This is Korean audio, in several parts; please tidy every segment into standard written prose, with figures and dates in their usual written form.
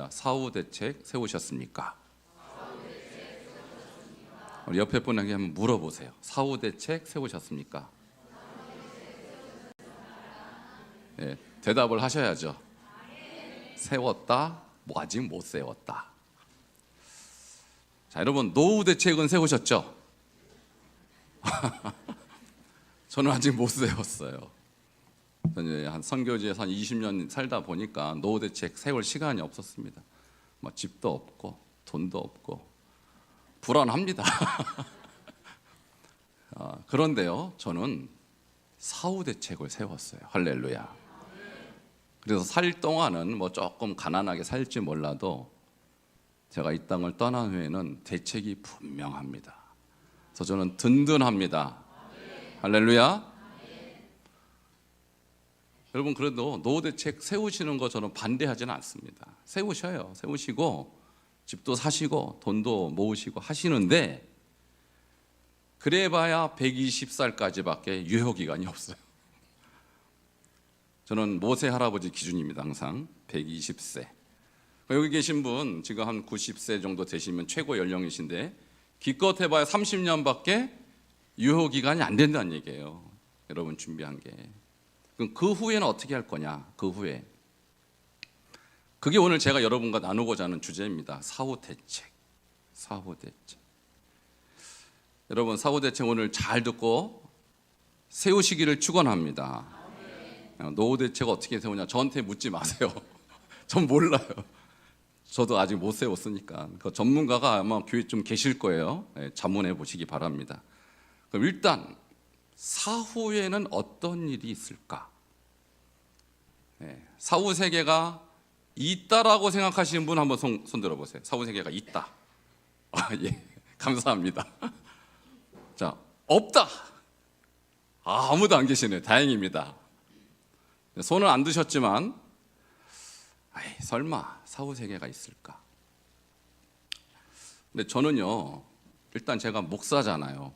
질문입니다. 사후 대책 세우셨습니까? 우리 옆에 분에게 한번 물어보세요. 사후 대책 세우셨습니까? 네, 대답을 하셔야죠. 세웠다, 뭐 아직 못 세웠다. 자, 여러분 노후 대책은 세우셨죠? 저는 아직 못 세웠어요. 한 선교지에서 한 20년 살다 보니까 노후 대책 세울 시간이 없었습니다. 뭐 집도 없고 돈도 없고 불안합니다. 그런데요, 저는 사후 대책을 세웠어요. 할렐루야. 그래서 살 동안은 뭐 조금 가난하게 살지 몰라도 제가 이 땅을 떠난 후에는 대책이 분명합니다. 그래서 저는 든든합니다. 할렐루야. 여러분, 그래도 노후 대책 세우시는 거 저는 반대하지는 않습니다. 세우셔요. 세우시고 집도 사시고 돈도 모으시고 하시는데, 그래봐야 120살까지밖에 유효기간이 없어요. 저는 모세 할아버지 기준입니다. 항상 120세. 여기 계신 분 지금 한 90세 정도 되시면 최고 연령이신데 기껏 해봐야 30년밖에 유효기간이 안 된다는 얘기예요. 여러분 준비한 게. 그럼 그 후에는 어떻게 할 거냐? 그 후에. 그게 오늘 제가 여러분과 나누고자 하는 주제입니다. 사후 대책. 사후 대책. 여러분, 사후 대책 오늘 잘 듣고 세우시기를 축원합니다. 노후 대책 어떻게 세우냐? 저한테 묻지 마세요. 전 몰라요. 저도 아직 못 세웠으니까. 그 전문가가 아마 교회 좀 계실 거예요. 자문해 보시기 바랍니다. 그럼 일단 사후에는 어떤 일이 있을까? 사후 세계가 있다라고 생각하시는 분 한번 손 들어보세요. 사후 세계가 있다. 예, 감사합니다. 자, 없다. 아무도 안 계시네요. 다행입니다. 손은 안 드셨지만, 설마 사후 세계가 있을까? 근데 저는요, 일단 제가 목사잖아요.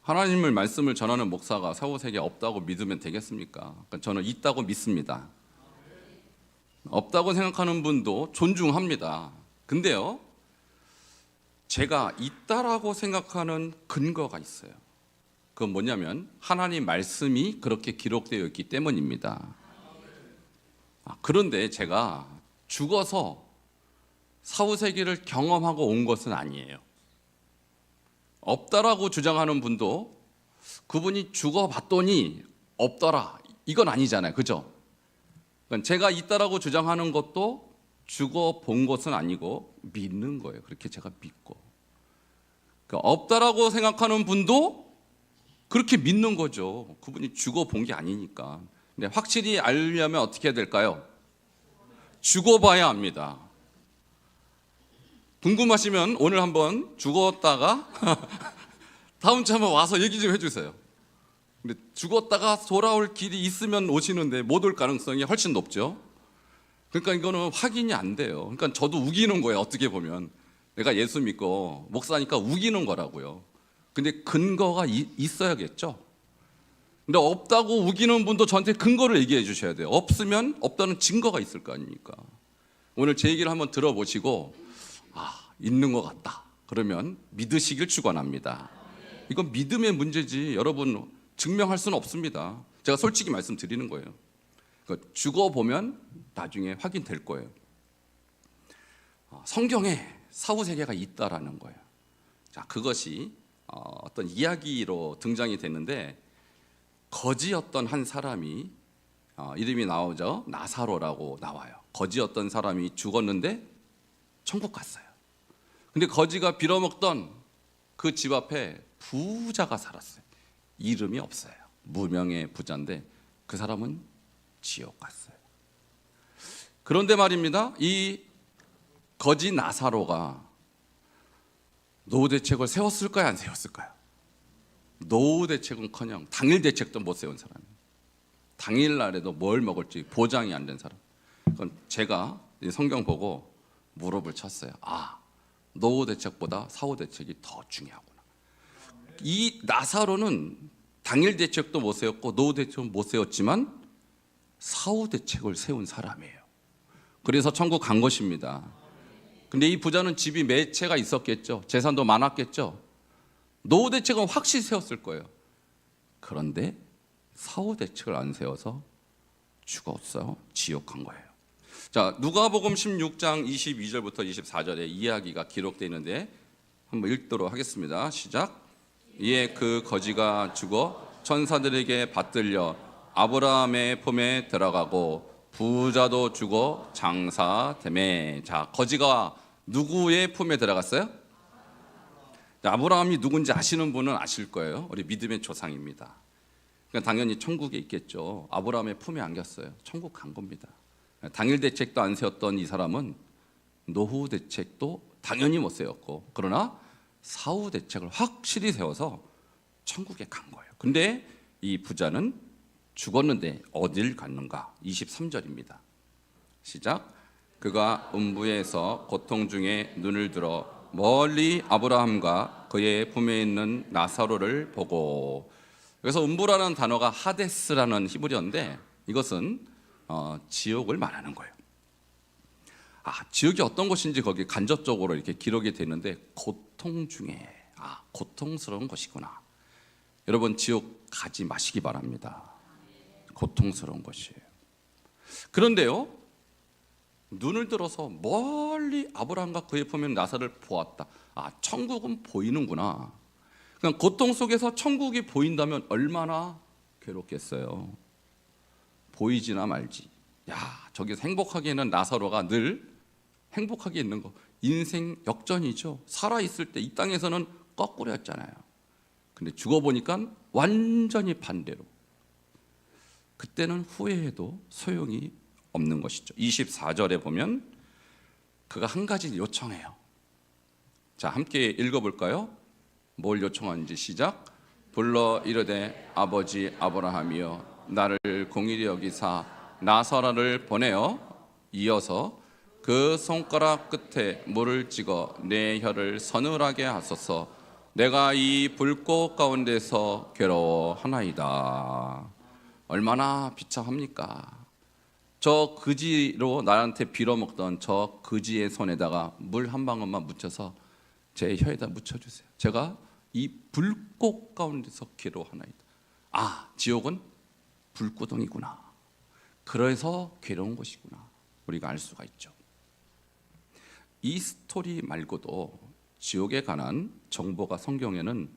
하나님의 말씀을 전하는 목사가 사후 세계 없다고 믿으면 되겠습니까? 그러니까 저는 있다고 믿습니다. 없다고 생각하는 분도 존중합니다. 근데요, 제가 있다라고 생각하는 근거가 있어요. 그건 뭐냐면 하나님 말씀이 그렇게 기록되어 있기 때문입니다. 그런데 제가 죽어서 사후 세계를 경험하고 온 것은 아니에요. 없다라고 주장하는 분도 그분이 죽어봤더니 없더라, 이건 아니잖아요. 그죠? 그러니까 제가 있다라고 주장하는 것도 죽어본 것은 아니고 믿는 거예요. 그렇게 제가 믿고. 그러니까 없다라고 생각하는 분도 그렇게 믿는 거죠. 그분이 죽어본 게 아니니까. 근데 확실히 알려면 어떻게 해야 될까요? 죽어봐야 합니다. 궁금하시면 오늘 한번 죽었다가 다음 주에 한번 와서 얘기 좀 해주세요. 근데 죽었다가 돌아올 길이 있으면 오시는데 못 올 가능성이 훨씬 높죠. 그러니까 이거는 확인이 안 돼요. 그러니까 저도 우기는 거예요. 어떻게 보면 내가 예수 믿고 목사니까 우기는 거라고요. 근데 근거가 있어야겠죠. 근데 없다고 우기는 분도 저한테 근거를 얘기해 주셔야 돼요. 없으면 없다는 증거가 있을 거 아닙니까? 오늘 제 얘기를 한번 들어보시고 있는 것 같다. 그러면 믿으시길 축원합니다. 이건 믿음의 문제지 여러분 증명할 수는 없습니다. 제가 솔직히 말씀드리는 거예요. 죽어보면 나중에 확인될 거예요. 성경에 사후 세계가 있다라는 거예요. 자, 그것이 어떤 이야기로 등장이 됐는데 거지였던 한 사람이 이름이 나오죠. 나사로라고 나와요. 거지였던 사람이 죽었는데 천국 갔어요. 근데 거지가 빌어먹던 그 집 앞에 부자가 살았어요. 이름이 없어요. 무명의 부자인데 그 사람은 지옥 갔어요. 그런데 말입니다, 이 거지 나사로가 노후 대책을 세웠을까요? 안 세웠을까요? 노후 대책은커녕 당일 대책도 못 세운 사람이에요. 당일날에도 뭘 먹을지 보장이 안 된 사람. 그건 제가 성경 보고 무릎을 쳤어요. 노후 대책보다 사후 대책이 더 중요하구나. 이 나사로는 당일 대책도 못 세웠고 노후 대책은 못 세웠지만 사후 대책을 세운 사람이에요. 그래서 천국 간 것입니다. 근데 이 부자는 집이 몇 채가 있었겠죠. 재산도 많았겠죠. 노후 대책은 확실히 세웠을 거예요. 그런데 사후 대책을 안 세워서 죽었어요. 지옥 간 거예요. 자, 누가복음 16장 22절부터 24절에 이야기가 기록되어 있는데 한번 읽도록 하겠습니다. 시작. 이에 그 거지가 죽어 천사들에게 받들려 아브라함의 품에 들어가고 부자도 죽어 장사되매. 자, 거지가 누구의 품에 들어갔어요? 아브라함이 누군지 아시는 분은 아실 거예요. 우리 믿음의 조상입니다. 그러니까 당연히 천국에 있겠죠. 아브라함의 품에 안겼어요. 천국 간 겁니다. 당일 대책도 안 세웠던 이 사람은 노후 대책도 당연히 못 세웠고, 그러나 사후 대책을 확실히 세워서 천국에 간 거예요. 근데 이 부자는 죽었는데 어딜 갔는가? 23절입니다. 시작. 그가 음부에서 고통 중에 눈을 들어 멀리 아브라함과 그의 품에 있는 나사로를 보고. 그래서 음부라는 단어가 하데스라는 히브리어인데 이것은 지옥을 말하는 거예요. 지옥이 어떤 곳인지 거기 간접적으로 이렇게 기록이 되는데 고통 중에 고통스러운 것이구나. 여러분 지옥 가지 마시기 바랍니다. 고통스러운 것이에요. 그런데요, 눈을 들어서 멀리 아브라함과 그의 품에 있는 나사를 보았다. 천국은 보이는구나. 그냥 고통 속에서 천국이 보인다면 얼마나 괴롭겠어요. 보이지나 말지. 저기서 행복하게 있는 나사로가 늘 행복하게 있는 거. 인생 역전이죠. 살아있을 때 이 땅에서는 거꾸로였잖아요. 근데 죽어보니까 완전히 반대로. 그때는 후회해도 소용이 없는 것이죠. 24절에 보면 그가 한 가지 요청해요. 자, 함께 읽어볼까요? 뭘 요청하는지 시작. 불러 이르되 아버지 아브라함이여 나를 공의히 여기사 나사로를 보내어 이어서 그 손가락 끝에 물을 찍어 내 혀를 서늘하게 하소서. 내가 이 불꽃 가운데서 괴로워하나이다. 얼마나 비참합니까? 저 그지로 나한테 빌어먹던 저 그지의 손에다가 물 한 방울만 묻혀서 제 혀에다 묻혀주세요. 제가 이 불꽃 가운데서 괴로워하나이다. 지옥은 불구덩이구나. 그래서 괴로운 것이구나. 우리가 알 수가 있죠. 이 스토리 말고도 지옥에 관한 정보가 성경에는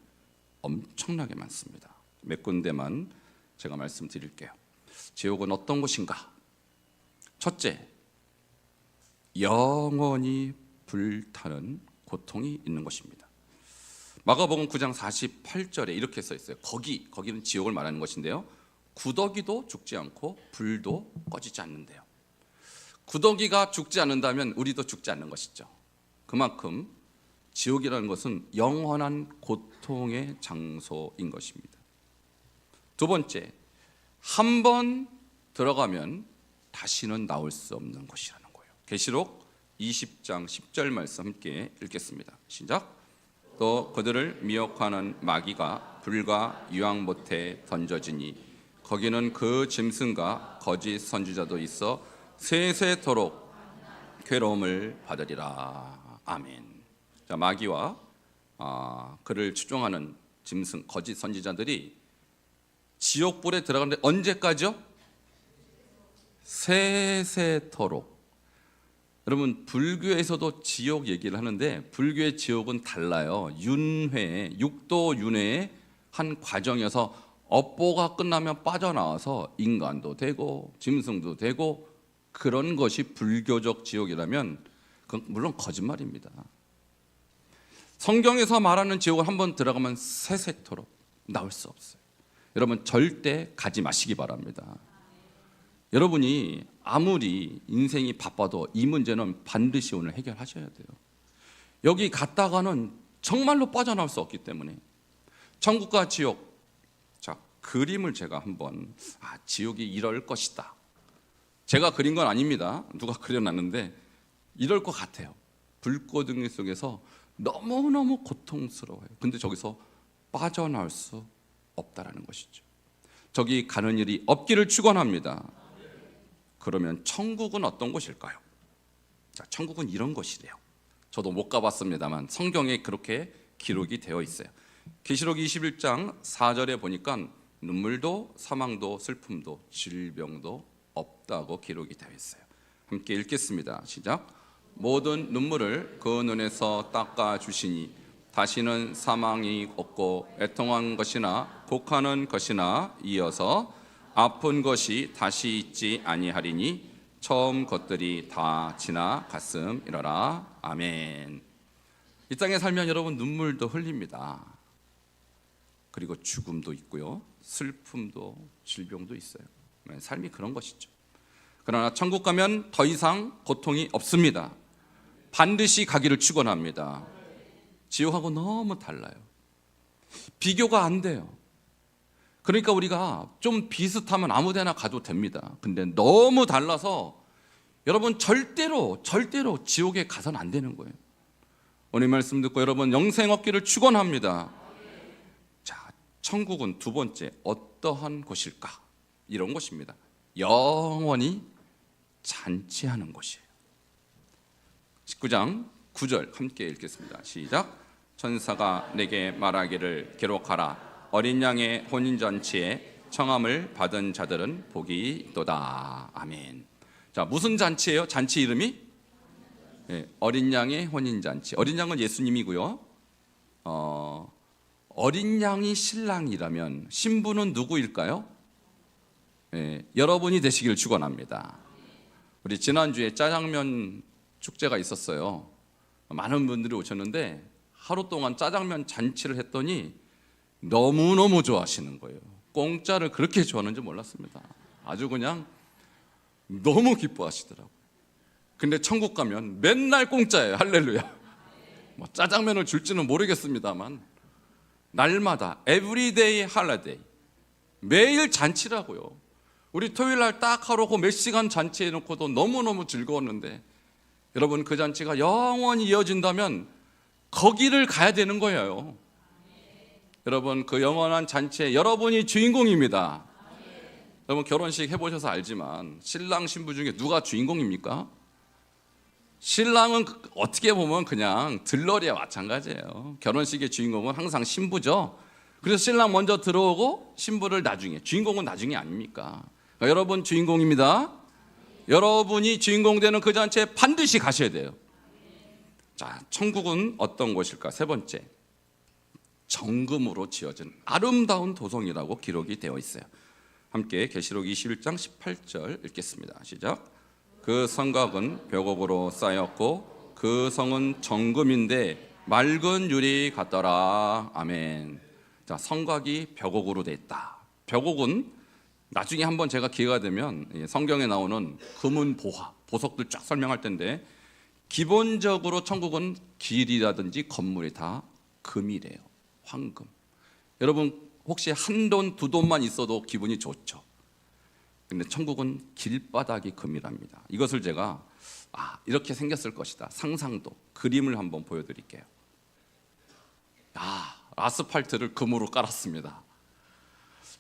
엄청나게 많습니다. 몇 군데만 제가 말씀드릴게요. 지옥은 어떤 곳인가? 첫째, 영원히 불타는 고통이 있는 것입니다. 마가복음 9장 48절에 이렇게 써 있어요. 거기는 지옥을 말하는 것인데요. 구더기도 죽지 않고 불도 꺼지지 않는데요. 구더기가 죽지 않는다면 우리도 죽지 않는 것이죠. 그만큼 지옥이라는 것은 영원한 고통의 장소인 것입니다. 두 번째, 한 번 들어가면 다시는 나올 수 없는 곳이라는 거예요. 계시록 20장 10절 말씀 함께 읽겠습니다. 시작. 또 그들을 미혹하는 마귀가 불과 유황못에 던져지니 거기는 그 짐승과 거짓 선지자도 있어 세세토록 괴로움을 받으리라. 아멘. 자, 마귀와 그를 추종하는 짐승, 거짓 선지자들이 지옥불에 들어가는데 언제까지요? 세세토록. 여러분 불교에서도 지옥 얘기를 하는데 불교의 지옥은 달라요. 윤회, 육도 윤회의 한 과정이어서 업보가 끝나면 빠져나와서 인간도 되고 짐승도 되고 그런 것이 불교적 지옥이라면 그건 물론 거짓말입니다. 성경에서 말하는 지옥은 한번 들어가면 세세토록 나올 수 없어요. 여러분 절대 가지 마시기 바랍니다. 여러분이 아무리 인생이 바빠도 이 문제는 반드시 오늘 해결하셔야 돼요. 여기 갔다가는 정말로 빠져나올 수 없기 때문에 천국과 지옥, 자 그림을 제가 한번 지옥이 이럴 것이다. 제가 그린 건 아닙니다. 누가 그려놨는데 이럴 것 같아요. 불꽃덩이 속에서 너무너무 고통스러워요. 근데 저기서 빠져나올 수 없다라는 것이죠. 저기 가는 일이 없기를 축원합니다. 그러면 천국은 어떤 곳일까요? 자, 천국은 이런 곳이래요. 저도 못 가봤습니다만 성경에 그렇게 기록이 되어 있어요. 계시록 21장 4절에 보니까 눈물도 사망도 슬픔도 질병도 없다고 기록이 되어 있어요. 함께 읽겠습니다. 시작. 모든 눈물을 그 눈에서 닦아 주시니 다시는 사망이 없고 애통한 것이나 곡하는 것이나 이어서 아픈 것이 다시 있지 아니하리니 처음 것들이 다 지나갔음이로라. 아멘. 이 땅에 살면 여러분 눈물도 흘립니다. 그리고 죽음도 있고요, 슬픔도 질병도 있어요. 삶이 그런 것이죠. 그러나 천국 가면 더 이상 고통이 없습니다. 반드시 가기를 축원합니다. 지옥하고 너무 달라요. 비교가 안 돼요. 그러니까 우리가 좀 비슷하면 아무 데나 가도 됩니다. 근데 너무 달라서 여러분 절대로 지옥에 가서는 안 되는 거예요. 오늘 말씀 듣고 여러분 영생 얻기를 축원합니다. 자, 천국은 두 번째 어떠한 곳일까? 이런 곳입니다. 영원히 잔치하는 곳이에요. 19장 9절 함께 읽겠습니다. 시작. 천사가 내게 말하기를 기록하라. 어린 양의 혼인잔치에 청함을 받은 자들은 복이 있도다. 아멘. 자, 무슨 잔치예요? 잔치 이름이? 네, 어린 양의 혼인잔치. 어린 양은 예수님이고요. 어린 양이 신랑이라면 신부는 누구일까요? 네, 여러분이 되시길 축원합니다. 우리 지난주에 짜장면 축제가 있었어요. 많은 분들이 오셨는데 하루 동안 짜장면 잔치를 했더니 너무너무 좋아하시는 거예요. 공짜를 그렇게 좋아하는지 몰랐습니다. 아주 그냥 너무 기뻐하시더라고요. 근데 천국 가면 맨날 공짜예요. 할렐루야. 뭐 짜장면을 줄지는 모르겠습니다만 날마다 에브리데이 할리데이, 매일 잔치라고요. 우리 토요일 날 딱 하루고 몇 시간 잔치해놓고도 너무너무 즐거웠는데 여러분 그 잔치가 영원히 이어진다면 거기를 가야 되는 거예요. 여러분 그 영원한 잔치에 여러분이 주인공입니다. 여러분 결혼식 해보셔서 알지만 신랑 신부 중에 누가 주인공입니까? 신랑은 어떻게 보면 그냥 들러리와 마찬가지예요. 결혼식의 주인공은 항상 신부죠. 그래서 신랑 먼저 들어오고 신부를 나중에, 주인공은 나중에 아닙니까? 그러니까 여러분 주인공입니다. 여러분이 주인공 되는 그 잔치에 반드시 가셔야 돼요. 자, 천국은 어떤 곳일까? 세 번째, 정금으로 지어진 아름다운 도성이라고 기록이 되어 있어요. 함께 계시록 21장 18절 읽겠습니다. 시작. 그 성곽은 벽옥으로 쌓였고 그 성은 정금인데 맑은 유리 같더라. 아멘. 자, 성곽이 벽옥으로 돼 있다. 벽옥은 나중에 한번 제가 기회가 되면 성경에 나오는 금은 보화, 보석들 쫙 설명할 텐데 기본적으로 천국은 길이라든지 건물이 다 금이래요. 황금. 여러분 혹시 한 돈, 두 돈만 있어도 기분이 좋죠. 근데 천국은 길바닥이 금이랍니다. 이것을 제가 이렇게 생겼을 것이다. 상상도, 그림을 한번 보여드릴게요. 아스팔트를 금으로 깔았습니다.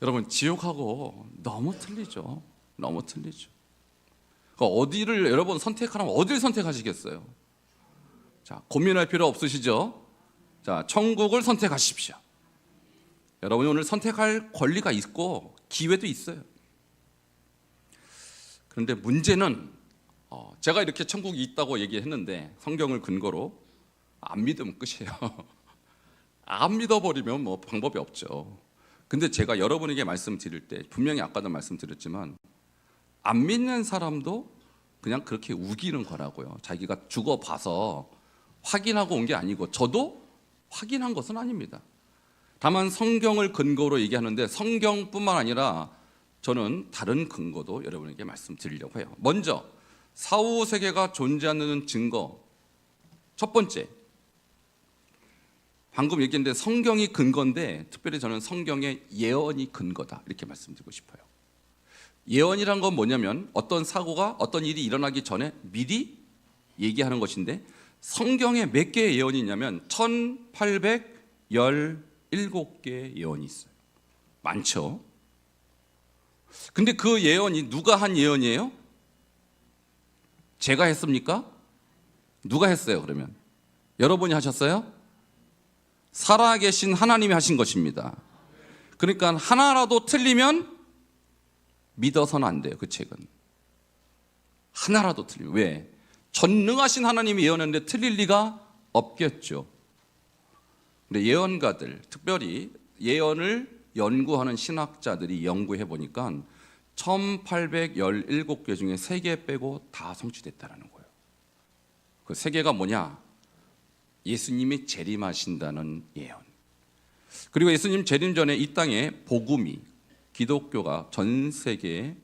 여러분 지옥하고 너무 틀리죠. 너무 틀리죠. 그러니까 어디를 여러분 선택하라면 어디를 선택하시겠어요? 자, 고민할 필요 없으시죠? 자, 천국을 선택하십시오. 여러분이 오늘 선택할 권리가 있고 기회도 있어요. 그런데 문제는 제가 이렇게 천국이 있다고 얘기했는데 성경을 근거로 안 믿으면 끝이에요. 안 믿어버리면 뭐 방법이 없죠. 근데 제가 여러분에게 말씀드릴 때 분명히 아까도 말씀드렸지만 안 믿는 사람도 그냥 그렇게 우기는 거라고요. 자기가 죽어봐서 확인하고 온 게 아니고 저도 확인한 것은 아닙니다. 다만 성경을 근거로 얘기하는데 성경뿐만 아니라 저는 다른 근거도 여러분에게 말씀드리려고 해요. 먼저 사후 세계가 존재하는 증거, 첫 번째, 방금 얘기했는데 성경이 근거인데 특별히 저는 성경의 예언이 근거다 이렇게 말씀드리고 싶어요. 예언이란 건 뭐냐면 어떤 사고가 어떤 일이 일어나기 전에 미리 얘기하는 것인데 성경에 몇 개의 예언이 있냐면 1817개의 예언이 있어요. 많죠. 근데 그 예언이 누가 한 예언이에요? 제가 했습니까? 누가 했어요, 그러면? 여러분이 하셨어요? 살아계신 하나님이 하신 것입니다. 그러니까 하나라도 틀리면 믿어서는 안 돼요, 그 책은. 하나라도 틀리면. 왜? 전능하신 하나님이 예언했는데 틀릴 리가 없겠죠. 근데 예언가들, 특별히 예언을 연구하는 신학자들이 연구해 보니까 1817개 중에 3개 빼고 다 성취됐다는 거예요. 그 3개가 뭐냐? 예수님이 재림하신다는 예언. 그리고 예수님 재림 전에 이 땅에 복음이, 기독교가 전 세계의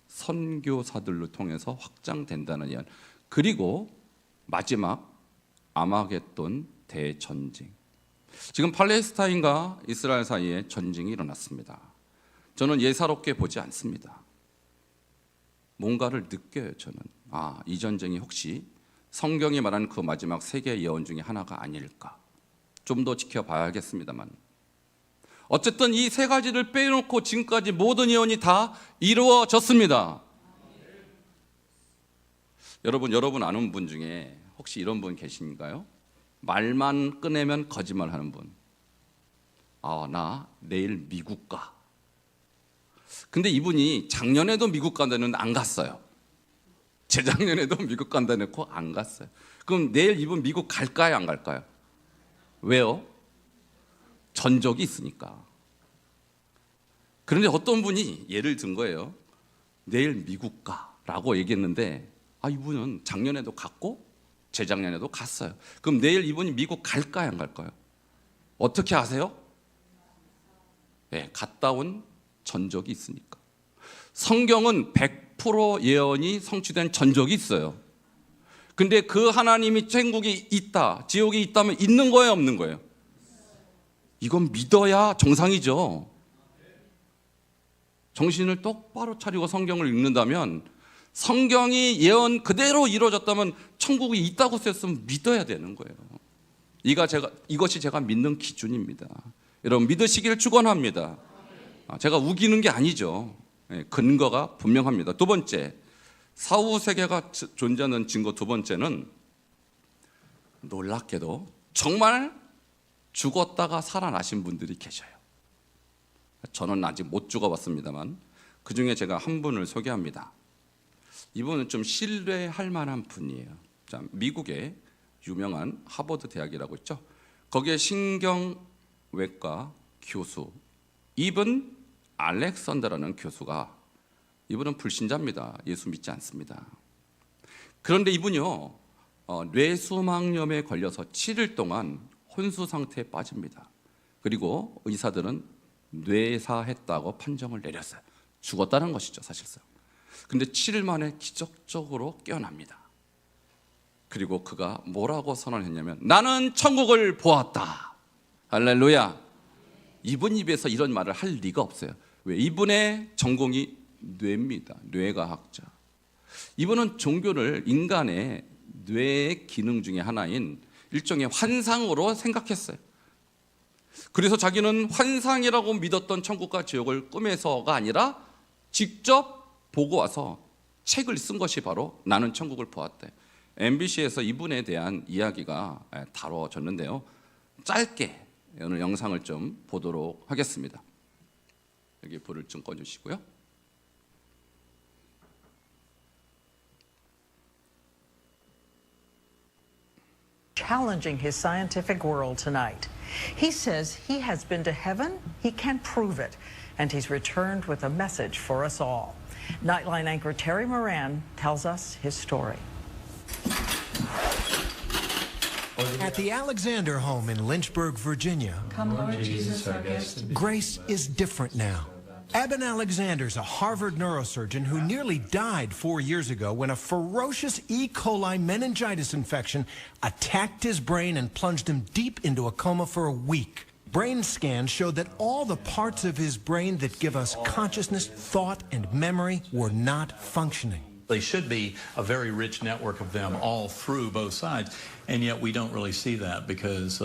선교사들을 통해서 확장된다는 예언. 그리고 마지막 아마겟돈 대전쟁. 지금 팔레스타인과 이스라엘 사이에 전쟁이 일어났습니다. 저는 예사롭게 보지 않습니다. 뭔가를 느껴요, 저는. 이 전쟁이 혹시 성경이 말하는 그 마지막 세계 예언 중에 하나가 아닐까. 좀 더 지켜봐야겠습니다만. 어쨌든 이 3가지를 빼놓고 지금까지 모든 예언이 다 이루어졌습니다. 여러분 아는 분 중에 혹시 이런 분 계신가요? 말만 꺼내면 거짓말하는 분. 나 내일 미국 가. 근데 이분이 작년에도 미국 간다는데 안 갔어요. 재작년에도 미국 간다 놓고 안 갔어요. 그럼 내일 이분 미국 갈까요, 안 갈까요? 왜요? 전적이 있으니까. 그런데 어떤 분이 예를 든 거예요. 내일 미국 가라고 얘기했는데 이분은 작년에도 갔고 재작년에도 갔어요. 그럼 내일 이분이 미국 갈까요, 안 갈까요? 어떻게 아세요? 네, 갔다 온 전적이 있으니까. 성경은 100% 예언이 성취된 전적이 있어요. 근데 그 하나님이 천국이 있다, 지옥이 있다면 있는 거예요, 없는 거예요? 이건 믿어야 정상이죠. 정신을 똑바로 차리고 성경을 읽는다면, 성경이 예언 그대로 이루어졌다면 천국이 있다고 썼으면 믿어야 되는 거예요. 이것이 제가 믿는 기준입니다. 여러분 믿으시기를 축원합니다. 제가 우기는 게 아니죠. 근거가 분명합니다. 2번째, 사후세계가 존재하는 증거 2번째는 놀랍게도 정말 죽었다가 살아나신 분들이 계셔요. 저는 아직 못 죽어봤습니다만 그 중에 제가 한 분을 소개합니다. 이분은 좀 신뢰할 만한 분이에요. 자, 미국의 유명한 하버드 대학이라고 있죠. 거기에 신경외과 교수 이븐 알렉산더라는 교수가, 이분은 불신자입니다. 예수 믿지 않습니다. 그런데 이분이요, 뇌수막염에 걸려서 7일 동안 혼수 상태에 빠집니다. 그리고 의사들은 뇌사했다고 판정을 내렸어요. 죽었다는 것이죠, 사실상. 근데 7일 만에 기적적으로 깨어납니다. 그리고 그가 뭐라고 선언했냐면, 나는 천국을 보았다. 할렐루야. 이분 입에서 이런 말을 할 리가 없어요. 왜? 이분의 전공이 뇌입니다. 뇌과학자. 이분은 종교를 인간의 뇌의 기능 중에 하나인 일종의 환상으로 생각했어요. 그래서 자기는 환상이라고 믿었던 천국과 지옥을 꿈에서가 아니라 직접 보고 와서 책을 쓴 것이 바로 나는 천국을 보았대. MBC에서 이분에 대한 이야기가 다뤄졌는데요. 짧게 오늘 영상을 좀 보도록 하겠습니다. 여기 불을 좀 꺼주시고요. Challenging his scientific world tonight. He says he has been to heaven, he can prove it, and he's returned with a message for us all. Nightline anchor Terry Moran tells us his story. At the Alexander home in Lynchburg, Virginia, Come, Lord Jesus, our guest. grace is different now. Eben Alexander's a Harvard neurosurgeon who nearly died 4 years ago when a ferocious E. coli meningitis infection attacked his brain and plunged him deep into a coma for a week. Brain scans showed that all the parts of his brain that give us consciousness, thought, and memory were not functioning. They should be a very rich network of them all through both sides, and yet we don't really see that because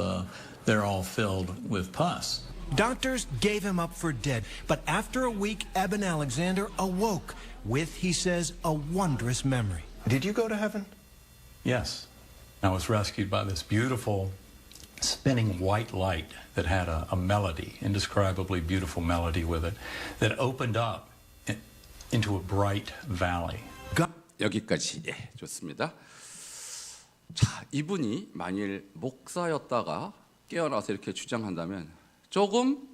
they're all filled with pus. Doctors gave him up for dead, but after a week, Eben Alexander awoke with, he says, a wondrous memory. Did you go to heaven? Yes. I was rescued by this beautiful spinning white light that had a melody, indescribably beautiful melody with it, that opened up into a bright valley. 여기까지. 예, 좋습니다. 자, 이분이 만일 목사였다가 깨어나서 이렇게 주장한다면 조금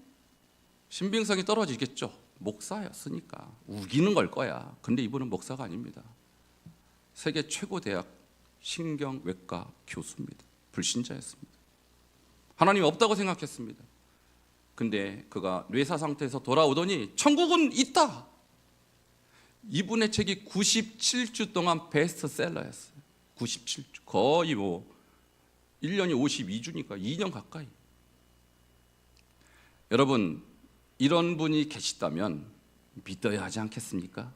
신빙성이 떨어지겠죠. 목사였으니까 우기는 걸 거야. 근데 이분은 목사가 아닙니다. 세계 최고 대학 신경외과 교수입니다. 불신자였습니다. 하나님이 없다고 생각했습니다. 근데 그가 뇌사 상태에서 돌아오더니 천국은 있다. 이분의 책이 97주 동안 베스트셀러였어요. 97주. 거의 뭐 1년이 52주니까 2년 가까이. 여러분, 이런 분이 계시다면 믿어야 하지 않겠습니까?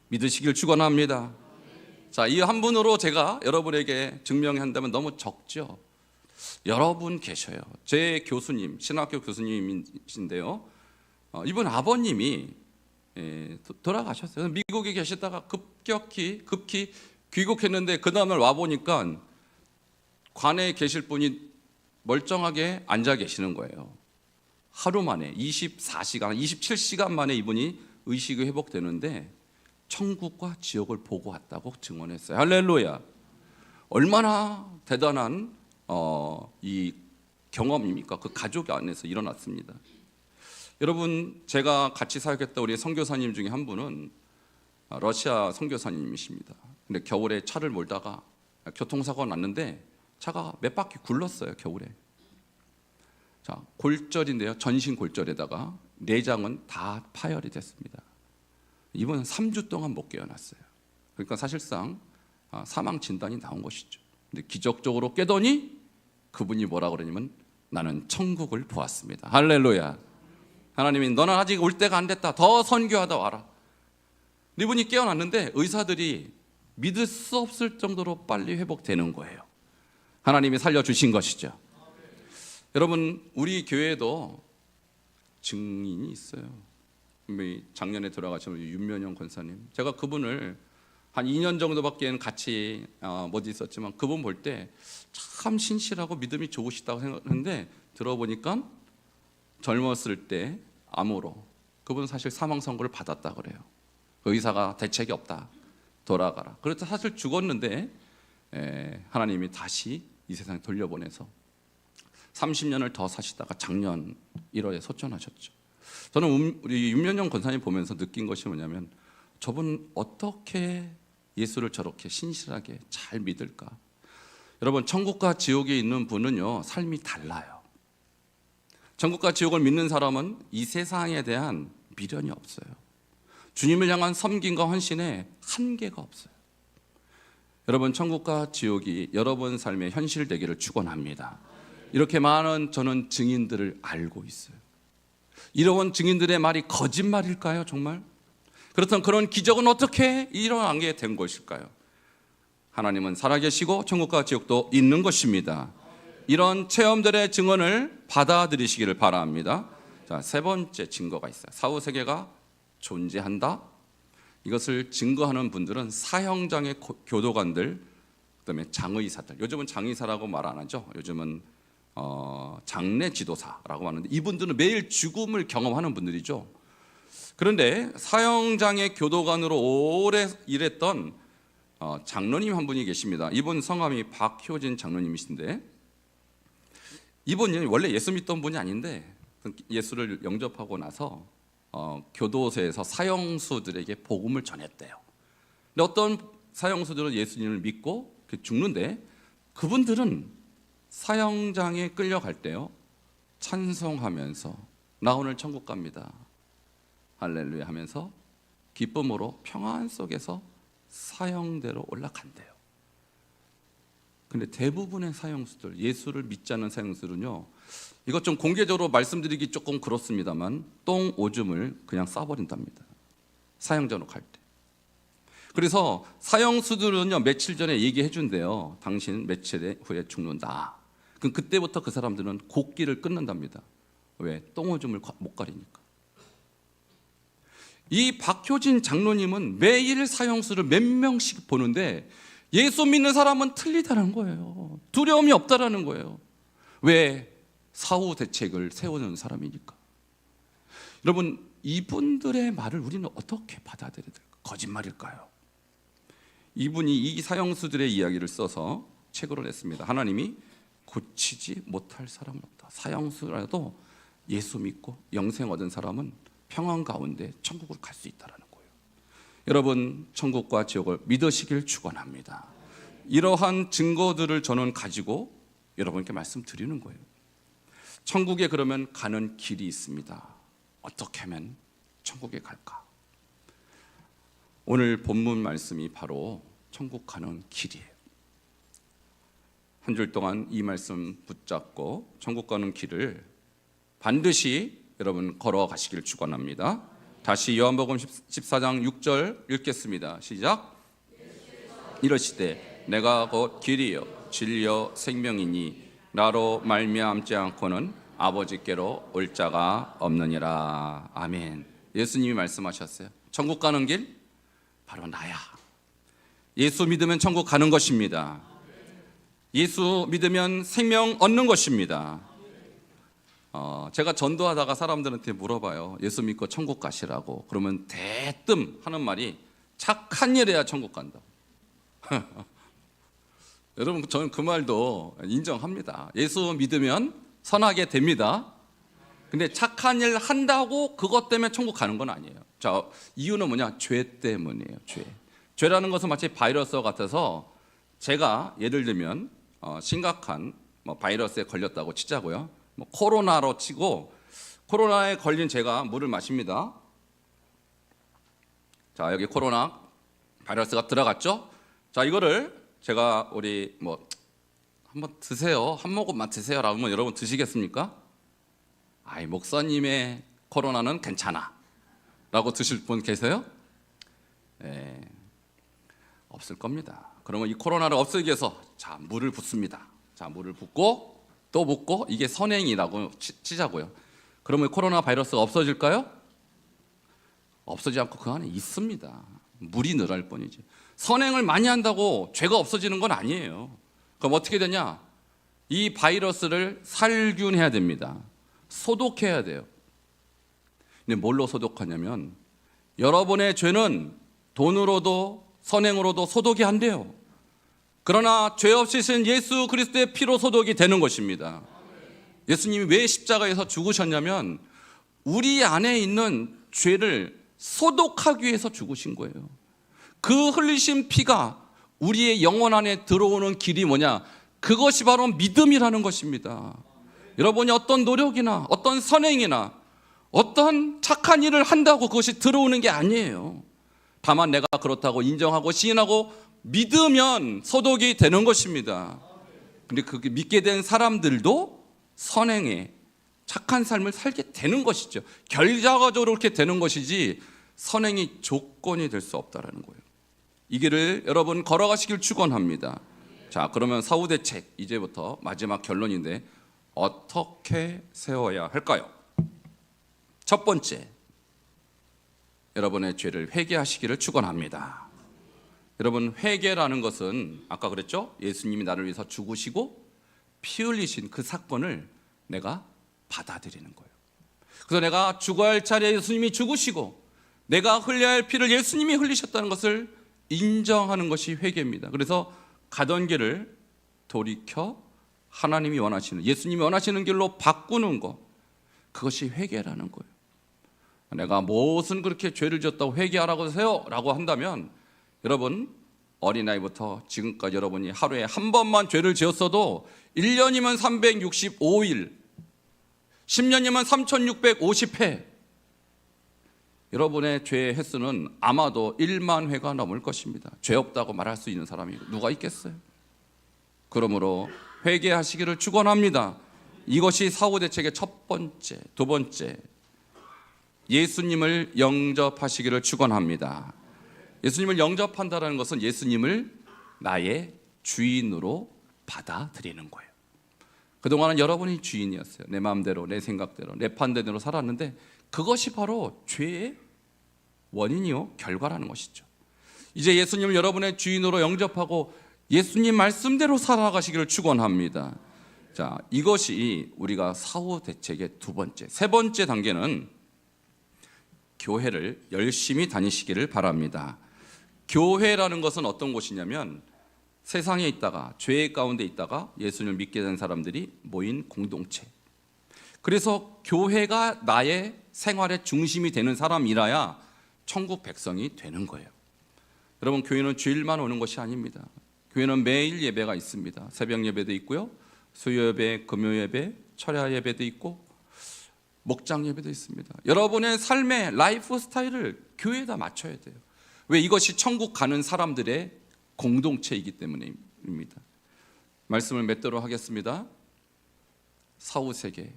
믿으시길 축원합니다. 자, 이 한 분으로 제가 여러분에게 증명한다면 너무 적죠. 여러분 계셔요. 제 교수님, 신학교 교수님이신데요. 이분 아버님이 돌아가셨어요. 미국에 계시다가 급히 귀국했는데 그 다음날 와 보니까 관에 계실 분이 멀쩡하게 앉아 계시는 거예요. 하루 만에 24시간, 27시간 만에 이분이 의식이 회복되는데 천국과 지옥을 보고 왔다고 증언했어요. 할렐루야. 얼마나 대단한 이 경험입니까? 그 가족 안에서 일어났습니다. 여러분, 제가 같이 사역했던 우리 선교사님 중에 한 분은 러시아 선교사님이십니다. 근데 겨울에 차를 몰다가 교통사고가 났는데 차가 몇 바퀴 굴렀어요, 겨울에. 자, 골절인데요. 전신 골절에다가 내장은 다 파열이 됐습니다. 이분은 3주 동안 못 깨어났어요. 그러니까 사실상 사망 진단이 나온 것이죠. 근데 기적적으로 깨더니 그분이 뭐라 그러냐면 나는 천국을 보았습니다. 할렐루야. 하나님이 너는 아직 올 때가 안 됐다. 더 선교하다 와라. 이분이 깨어났는데 의사들이 믿을 수 없을 정도로 빨리 회복되는 거예요. 하나님이 살려주신 것이죠. 여러분, 우리 교회에도 증인이 있어요. 작년에 돌아가신 윤면영 권사님. 제가 그분을 한 2년 정도밖에 같이 못 있었지만 그분 볼 때 참 신실하고 믿음이 좋으시다고 생각했는데 들어보니까 젊었을 때 암으로 그분 사실 사망 선고를 받았다 그래요. 그 의사가 대책이 없다. 돌아가라. 그래서 사실 죽었는데 하나님이 다시 이 세상에 돌려보내서 30년을 더 사시다가 작년 1월에 소천하셨죠. 저는 우리 윤면영 권사님 보면서 느낀 것이 뭐냐면 저분 어떻게 예수를 저렇게 신실하게 잘 믿을까? 여러분, 천국과 지옥에 있는 분은요, 삶이 달라요. 천국과 지옥을 믿는 사람은 이 세상에 대한 미련이 없어요. 주님을 향한 섬김과 헌신에 한계가 없어요. 여러분, 천국과 지옥이 여러분 삶의 현실 되기를 축원합니다. 이렇게 많은 저는 증인들을 알고 있어요. 이런 증인들의 말이 거짓말일까요, 정말? 그렇다면 그런 기적은 어떻게 일어나게 된 것일까요? 하나님은 살아계시고 천국과 지옥도 있는 것입니다. 이런 체험들의 증언을 받아들이시기를 바랍니다. 자, 세 번째 증거가 있어요. 사후세계가 존재한다. 이것을 증거하는 분들은 사형장의 교도관들, 그다음에 장의사들. 요즘은 장의사라고 말 안 하죠. 요즘은 장례 지도사라고 하는데 이분들은 매일 죽음을 경험하는 분들이죠. 그런데 사형장의 교도관으로 오래 일했던 장로님 한 분이 계십니다. 이분 성함이 박효진 장로님이신데 이분이 원래 예수 믿던 분이 아닌데 예수를 영접하고 나서 교도소에서 사형수들에게 복음을 전했대요. 근데 어떤 사형수들은 예수님을 믿고 죽는데 그분들은 사형장에 끌려갈 때요 찬송하면서 나 오늘 천국 갑니다 할렐루야 하면서 기쁨으로 평안 속에서 사형대로 올라간대요. 근데 대부분의 사형수들, 예수를 믿지 않는 사형수들은요, 이것 좀 공개적으로 말씀드리기 조금 그렇습니다만 똥 오줌을 그냥 싸버린답니다. 사형장으로 갈 때. 그래서 사형수들은요 며칠 전에 얘기해 준대요. 당신 며칠 후에 죽는다. 그럼 그때부터 그 사람들은 곡기를 끊는답니다. 왜? 똥 오줌을 못 가리니까. 이 박효진 장로님은 매일 사형수를 몇 명씩 보는데 예수 믿는 사람은 틀리다는 거예요. 두려움이 없다라는 거예요. 왜? 사후 대책을 세우는 사람이니까. 여러분, 이분들의 말을 우리는 어떻게 받아들여야 될까? 거짓말일까요? 이분이 이 사형수들의 이야기를 써서 책으로 냈습니다. 하나님이 고치지 못할 사람은 없다. 사형수라도 예수 믿고 영생 얻은 사람은 평안 가운데 천국으로 갈 수 있다는 거예요. 여러분, 천국과 지옥을 믿으시길 축원합니다. 이러한 증거들을 저는 가지고 여러분께 말씀드리는 거예요. 천국에 그러면 가는 길이 있습니다. 어떻게 하면 천국에 갈까? 오늘 본문 말씀이 바로 천국 가는 길이에요. 한 줄 동안 이 말씀 붙잡고 천국 가는 길을 반드시 여러분 걸어가시길 축원합니다. 다시 요한복음 14장 6절 읽겠습니다. 시작. 이러시되 내가 곧 길이요 진리요 생명이니 나로 말미암지 않고는 아버지께로 올 자가 없느니라. 아멘. 예수님이 말씀하셨어요. 천국 가는 길 바로 나야. 예수 믿으면 천국 가는 것입니다. 예수 믿으면 생명 얻는 것입니다. 제가 전도하다가 사람들한테 물어봐요. 예수 믿고 천국 가시라고. 그러면 대뜸 하는 말이 착한 일 해야 천국 간다고. 여러분, 저는 그 말도 인정합니다. 예수 믿으면 선하게 됩니다. 근데 착한 일 한다고 그것 때문에 천국 가는 건 아니에요. 자, 이유는 뭐냐? 죄 때문이에요. 죄라는 것은 마치 바이러스 같아서 제가 예를 들면 심각한 바이러스에 걸렸다고 치자고요. 코로나로 치고 코로나에 걸린 제가 물을 마십니다. 자, 여기 코로나 바이러스가 들어갔죠? 자, 이거를 제가 우리 한번 드세요. 한 모금만 드세요라고 하면 여러분 드시겠습니까? 아이, 목사님의 코로나는 괜찮아 라고 드실 분 계세요? 네, 없을 겁니다. 그러면 이 코로나를 없애기 위해서 자, 물을 붓습니다. 자, 물을 붓고 또 붓고 이게 선행이라고 치자고요. 그러면 코로나 바이러스가 없어질까요? 없어지지 않고 그 안에 있습니다. 물이 늘어날 뿐이지. 선행을 많이 한다고 죄가 없어지는 건 아니에요. 그럼 어떻게 되냐? 이 바이러스를 살균해야 됩니다. 소독해야 돼요. 근데 뭘로 소독하냐면 여러분의 죄는 돈으로도 선행으로도 소독이 안 돼요. 그러나 죄 없이 신 예수 그리스도의 피로 소독이 되는 것입니다. 예수님이 왜 십자가에서 죽으셨냐면 우리 안에 있는 죄를 소독하기 위해서 죽으신 거예요. 그 흘리신 피가 우리의 영혼 안에 들어오는 길이 뭐냐? 그것이 바로 믿음이라는 것입니다. 여러분이 어떤 노력이나 어떤 선행이나 어떤 착한 일을 한다고 그것이 들어오는 게 아니에요. 다만 내가 그렇다고 인정하고 시인하고 믿으면 소독이 되는 것입니다. 근데 그게 믿게 된 사람들도 선행에 착한 삶을 살게 되는 것이죠. 결과적으로 그렇게 되는 것이지 선행이 조건이 될 수 없다는 거예요. 이 길을 여러분 걸어가시길 축원합니다. 자, 그러면 사후대책 이제부터 마지막 결론인데 어떻게 세워야 할까요? 첫 번째, 여러분의 죄를 회개하시기를 축원합니다. 여러분, 회개라는 것은 아까 그랬죠? 예수님이 나를 위해서 죽으시고 피 흘리신 그 사건을 내가 받아들이는 거예요. 그래서 내가 죽어야 할 차례에 예수님이 죽으시고 내가 흘려야 할 피를 예수님이 흘리셨다는 것을 인정하는 것이 회개입니다. 그래서 가던 길을 돌이켜 하나님이 원하시는, 예수님이 원하시는 길로 바꾸는 것, 그것이 회개라는 거예요. 내가 무슨 그렇게 죄를 지었다고 회개하라고 하세요? 라고 한다면 여러분, 어린아이부터 지금까지 여러분이 하루에 한 번만 죄를 지었어도 1년이면 365일, 10년이면 3650회, 여러분의 죄의 횟수는 아마도 1만 회가 넘을 것입니다. 죄 없다고 말할 수 있는 사람이 누가 있겠어요? 그러므로 회개하시기를 축원합니다. 이것이 사후대책의 첫 번째. 두 번째, 예수님을 영접하시기를 축원합니다. 예수님을 영접한다는 것은 예수님을 나의 주인으로 받아들이는 거예요. 그동안은 여러분이 주인이었어요. 내 마음대로, 내 생각대로, 내 판단대로 살았는데 그것이 바로 죄의 원인이요 결과라는 것이죠. 이제 예수님을 여러분의 주인으로 영접하고 예수님 말씀대로 살아가시기를 축원합니다. 자, 이것이 우리가 사후 대책의 두 번째. 세 번째 단계는 교회를 열심히 다니시기를 바랍니다. 교회라는 것은 어떤 곳이냐면 세상에 있다가 죄 가운데 있다가 예수님을 믿게 된 사람들이 모인 공동체. 그래서 교회가 나의 생활의 중심이 되는 사람이라야 천국 백성이 되는 거예요. 여러분, 교회는 주일만 오는 것이 아닙니다. 교회는 매일 예배가 있습니다. 새벽 예배도 있고요, 수요 예배, 금요 예배, 철야 예배도 있고 목장 예배도 있습니다. 여러분의 삶의 라이프 스타일을 교회에다 맞춰야 돼요. 왜? 이것이 천국 가는 사람들의 공동체이기 때문입니다. 말씀을 맺도록 하겠습니다. 사후 세계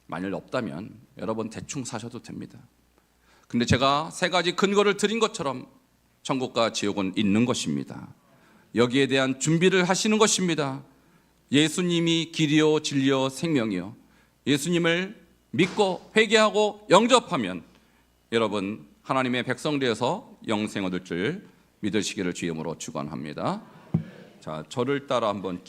만일 없다면 여러분 대충 사셔도 됩니다. 근데 제가 세 가지 근거를 드린 것처럼 천국과 지옥은 있는 것입니다. 여기에 대한 준비를 하시는 것입니다. 예수님이 길이요 진리요 생명이요. 예수님을 믿고 회개하고 영접하면 여러분 하나님의 백성 되어서 영생 얻을 줄 믿으시기를 주의 이름으로 축원합니다. 자, 저를 따라 한번